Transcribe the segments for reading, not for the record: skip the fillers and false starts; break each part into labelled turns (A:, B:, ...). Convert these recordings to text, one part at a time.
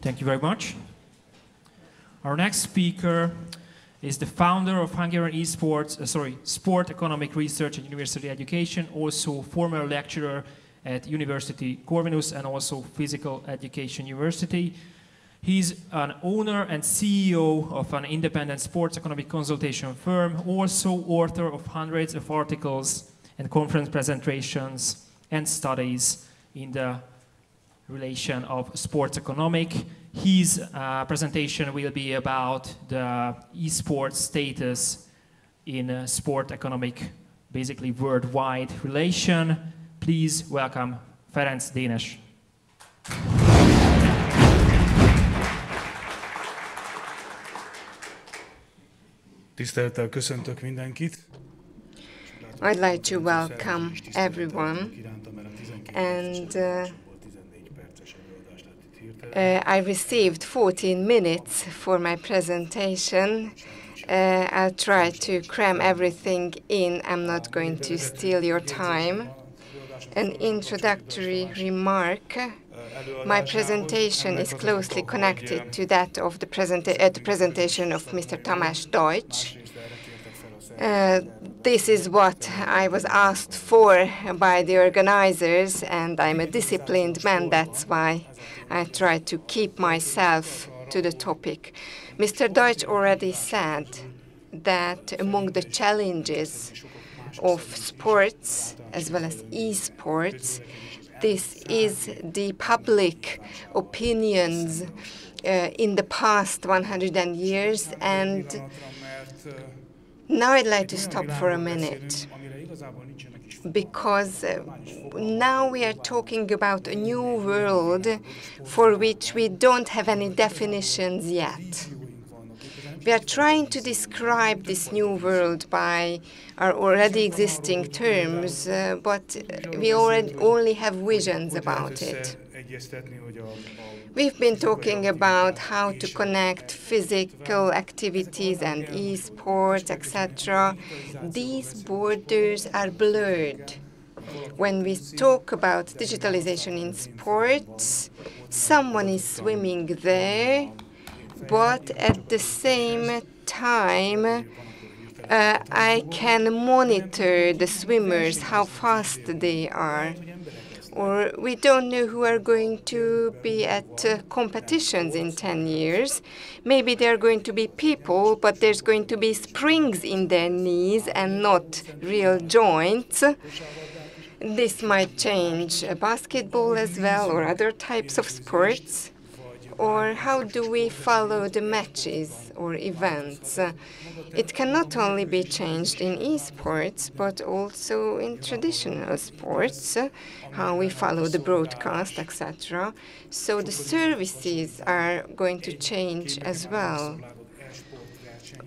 A: Thank you very much. Our next speaker is the founder of Hungarian Sport Economic Research and University Education, also former lecturer at University Corvinus and also Physical Education University. He's an owner and CEO of an independent sports economic consultation firm, also author of hundreds of articles and conference presentations and studies in the relation of sports economic. His presentation will be about the esports status in sport economic, basically worldwide relation. Please welcome Ferenc Dénes.
B: Tisztelettel köszöntök mindenkit.
C: I'd like to welcome everyone, and I received 14 minutes for my presentation. I'll try to cram everything in. I'm not going to steal your time. An introductory remark. My presentation is closely connected to that of the presentation of Mr. Tamás Deutsch. This is what I was asked for by the organizers, and I'm a disciplined man. That's why I try to keep myself to the topic. Mr. Deutsch already said that among the challenges of sports as well as esports, this is the public opinions in the past 100 years, and now I'd like to stop for a minute, because now we are talking about a new world for which we don't have any definitions yet. We are trying to describe this new world by our already existing terms, but we only have visions about it. We've been talking about how to connect physical activities and esports, etc. These borders are blurred. When we talk about digitalization in sports, someone is swimming there, but at the same time, I can monitor the swimmers, how fast they are. Or we don't know who are going to be at competitions in 10 years. Maybe they're going to be people, but there's going to be springs in their knees and not real joints. This might change basketball as well, or other types of sports. Or how do we follow the matches or events? It can not only be changed in esports, but also in traditional sports, how we follow the broadcast, etc. So the services are going to change as well.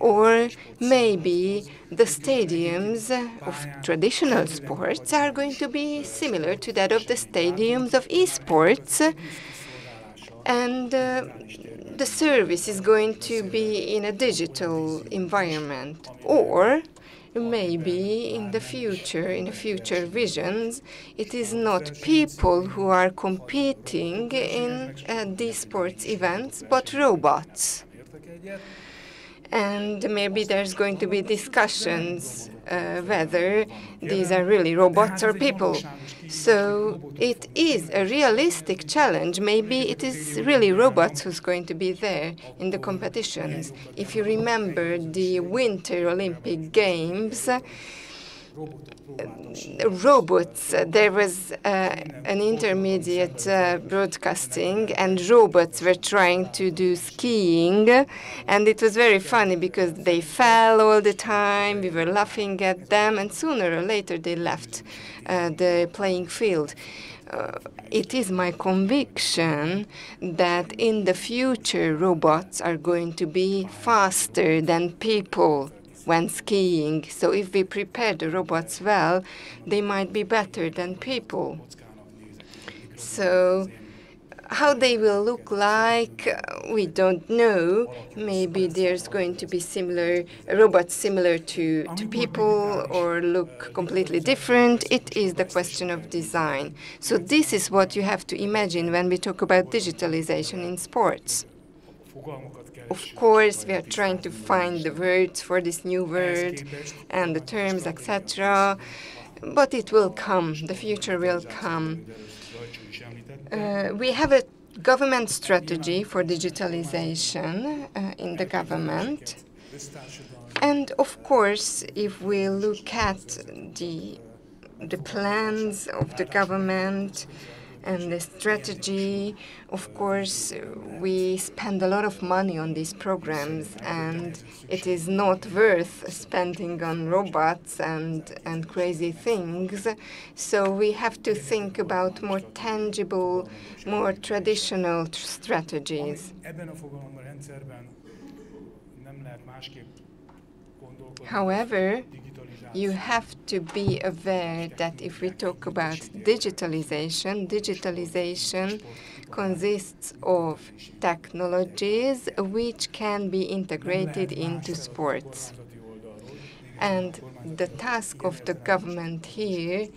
C: Or maybe the stadiums of traditional sports are going to be similar to that of the stadiums of esports, and the service is going to be in a digital environment. Or maybe in the future visions, it is not people who are competing in these sports events, but robots. And maybe there's going to be discussions whether these are really robots or people. So it is a realistic challenge. Maybe it is really robots who's going to be there in the competitions. If you remember the Winter Olympic Games, robots, there was an intermediate broadcasting, and robots were trying to do skiing, and it was very funny because they fell all the time. We were laughing at them, and sooner or later they left the playing field. It is my conviction that in the future robots are going to be faster than people when skiing. So if we prepare the robots well, they might be better than people. So How they will look like, we don't know. Maybe there's going to be robots similar to people or look completely different. It is the question of design. So this is what you have to imagine when we talk about digitalization in sports. Of course, we are trying to find the words for this new word and the terms, etc. But it will come. The future will come. We have a government strategy for digitalization in the government. And of course, if we look at the plans of the government and the strategy, of course, we spend a lot of money on these programs, and it is not worth spending on robots and crazy things. So we have to think about more tangible, more traditional strategies. However, you have to be aware that if we talk about digitalization, digitalization consists of technologies which can be integrated into sports. And the task of the government here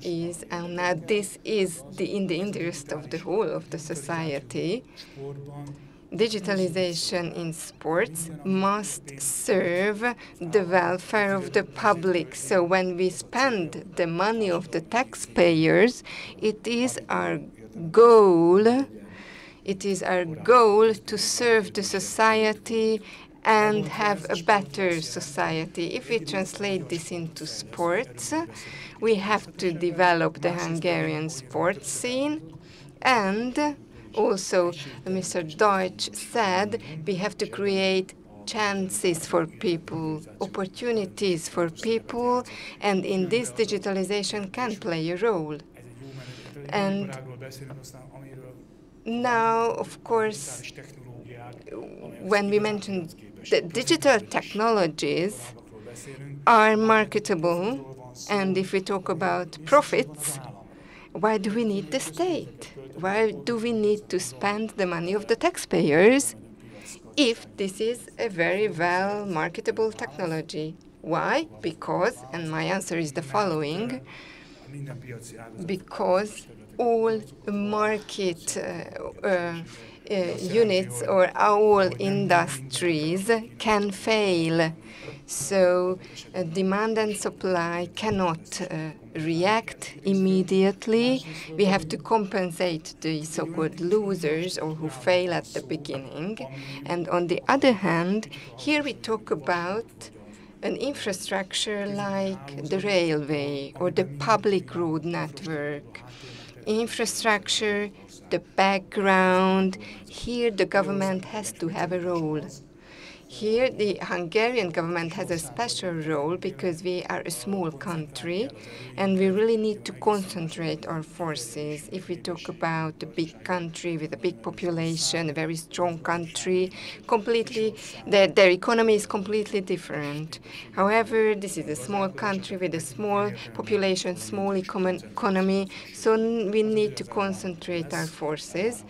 C: is, and now this is in the interest of the whole of the society, digitalization in sports must serve the welfare of the public. So when we spend the money of the taxpayers, it is our goal. It is our goal to serve the society and have a better society. If we translate this into sports, we have to develop the Hungarian sports scene, and also, Mr. Deutsch said, we have to create chances for people, opportunities for people, and in this digitalization can play a role. And now, of course, when we mention the digital technologies are marketable, and if we talk about profits, why do we need the state? Why do we need to spend the money of the taxpayers if this is a very well marketable technology? Why? Because, and my answer is the following, because all market units or all industries can fail. So demand and supply cannot react immediately. We have to compensate the so-called losers or who fail at the beginning. And on the other hand, here we talk about an infrastructure like the railway or the public road network. Infrastructure, the background, here the government has to have a role. Here, the Hungarian government has a special role because we are a small country and we really need to concentrate our forces. If we talk about a big country with a big population, a very strong country, their economy is completely different. However, this is a small country with a small population, small economy, so we need to concentrate our forces.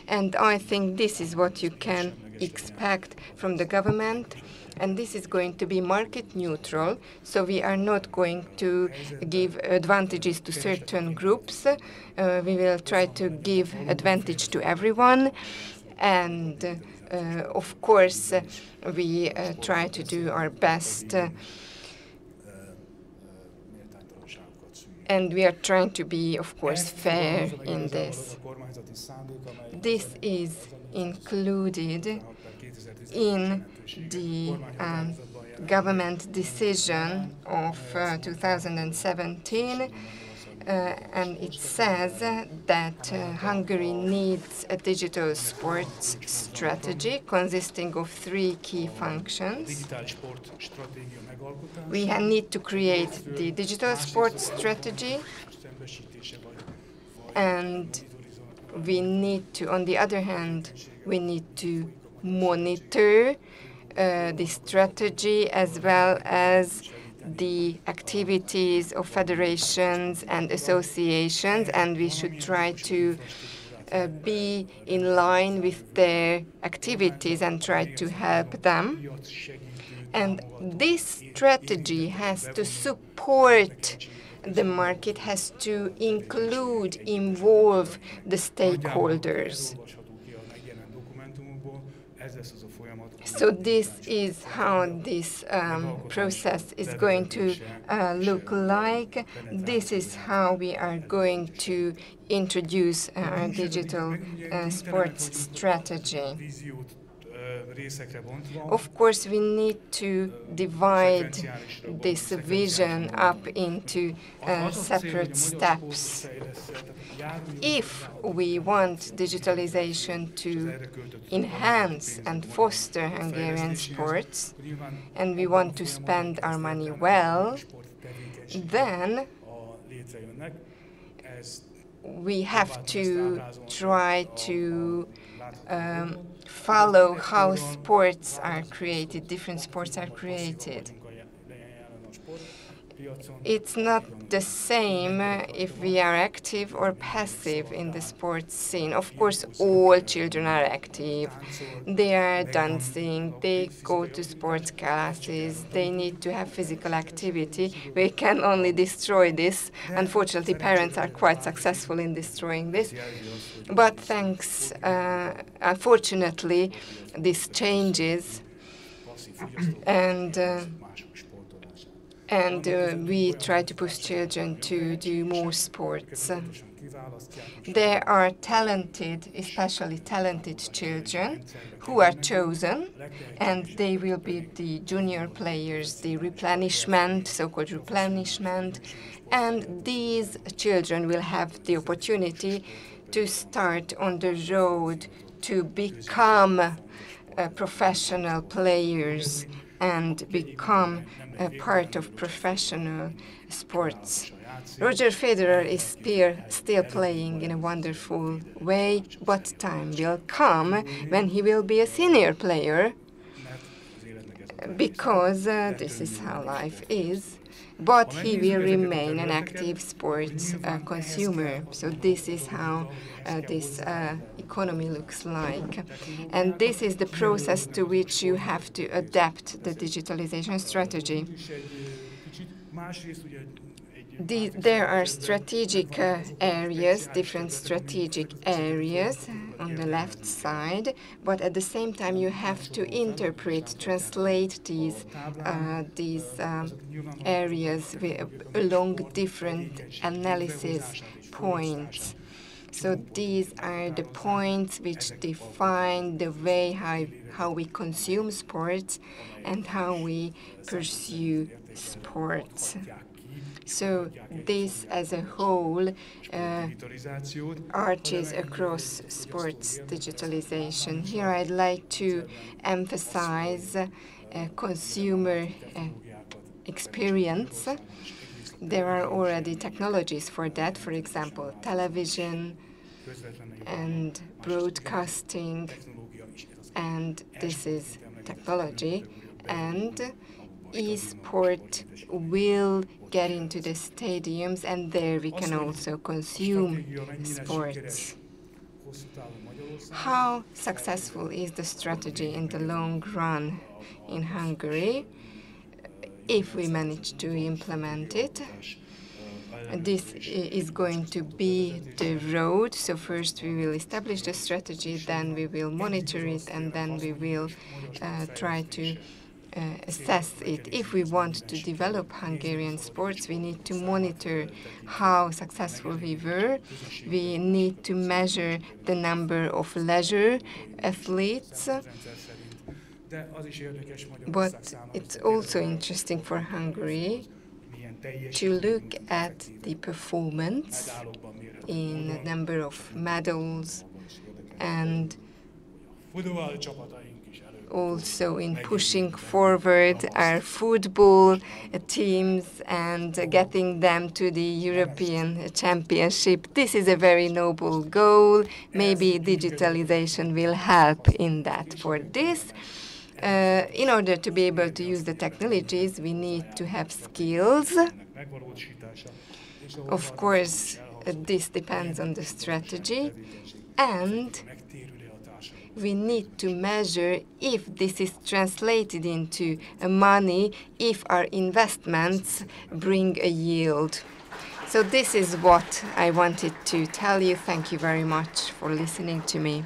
C: And I think this is what you can expect from the government, and this is going to be market neutral, so we are not going to give advantages to certain groups. We will try to give advantage to everyone, and of course we try to do our best, and we are trying to be, of course, fair in this. This is included in the government decision of 2017, and it says that Hungary needs a digital sports strategy consisting of 3 key functions. We need to create the digital sports strategy, and we need to, on the other hand, we need to monitor the strategy as well as the activities of federations and associations, and we should try to be in line with their activities and try to help them. And this strategy has to support the market, has to include, involve the stakeholders. So this is how this process is going to look like. This is how we are going to introduce our digital sports strategy. Of course, we need to divide this vision up into separate steps. If we want digitalization to enhance and foster Hungarian sports, and we want to spend our money well, then we have to try to follow how sports are created, different sports are created. It's not the same if we are active or passive in the sports scene. Of course, all children are active. They are dancing, they go to sports classes, they need to have physical activity. We can only destroy this. Unfortunately, parents are quite successful in destroying this. But thanks, unfortunately, this changes, and we try to push children to do more sports. There are talented, especially talented children who are chosen, and they will be the junior players, the replenishment, so-called replenishment, and these children will have the opportunity to start on the road to become professional players and become a part of professional sports. Roger Federer is still playing in a wonderful way, but time will come when he will be a senior player, because this is how life is. But he will remain an active sports consumer. So this is how this economy looks like. And this is the process to which you have to adapt the digitalization strategy. There are strategic areas, different strategic areas on the left side, but at the same time you have to interpret, translate these areas along different analysis points. So these are the points which define the way how we consume sports and how we pursue sports. So this as a whole arches across sports digitalization. Here I'd like to emphasize consumer experience. There are already technologies for that, for example, television and broadcasting, and this is technology, and e-sport will get into the stadiums, and there we can also consume sports. How successful is the strategy in the long run in Hungary if we manage to implement it? This is going to be the road. So first we will establish the strategy, then we will monitor it, and then we will try to assess it. If we want to develop Hungarian sports, we need to monitor how successful we were. We need to measure the number of leisure athletes. But it's also interesting for Hungary to look at the performance in the number of medals and also in pushing forward our football teams and getting them to the European Championship. This is a very noble goal. Maybe digitalization will help in that. For this, in order to be able to use the technologies, we need to have skills. Of course, this depends on the strategy. and we need to measure if this is translated into money, if our investments bring a yield. So this is what I wanted to tell you. Thank you very much for listening to me.